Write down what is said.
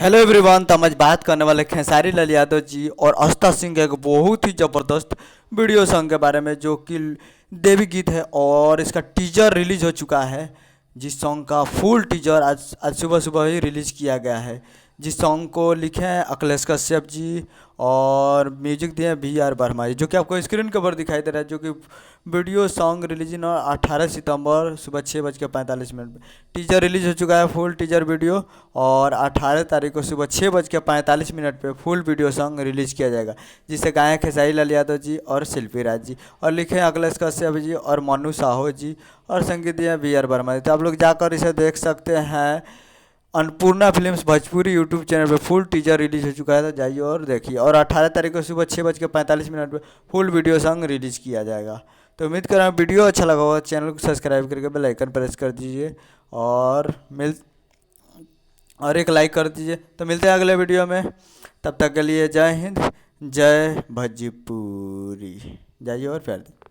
Hello everyone. तो हम आज बात करने वाले खेसारी लाल यादव जी और आस्था सिंह के एक बहुत ही ज़बरदस्त वीडियो सॉन्ग के बारे में, जो कि देवी गीत है और इसका टीजर रिलीज हो चुका है। जिस सॉन्ग का फुल टीजर आज सुबह सुबह ही रिलीज किया गया है। जिस सॉन्ग को लिखे हैं अखिलेश कश्यप जी और म्यूजिक दिए हैं बी आर वर्मा जी, जो कि आपको स्क्रीन के ऊपर दिखाई दे रहा है। जो कि वीडियो सॉन्ग रिलीज 18 सितंबर सुबह 6:45 पर टीजर रिलीज हो चुका है, फुल टीजर वीडियो। और 18 तारीख को सुबह 6:45 पे फुल वीडियो सॉन्ग रिलीज किया जाएगा, जिसे गाए हैं खेसारी लाल यादव जी और शिल्पी राज जी, और लिखे हैं अखिलेश कश्यप जी और मनु साहो जी, और संगीत दिए हैं बी आर वर्मा जी। तो आप लोग जाकर इसे देख सकते हैं। Annapurna films Bhojpuri YouTube channel पे फुल टीजर रिलीज हो चुका है, तो जाइए और देखिए। और 18 तारीख को सुबह 6:45 पे फुल वीडियो सॉन्ग रिलीज किया जाएगा। तो उम्मीद कर रहा हूँ वीडियो अच्छा लगा होगा। चैनल को सब्सक्राइब करके बेल आइकन प्रेस कर दीजिए और एक लाइक कर दीजिए। तो मिलते हैं अगले वीडियो में, तब तक के लिए जय हिंद, जय भोजपुरी। जाइए और प्यार दीजिए।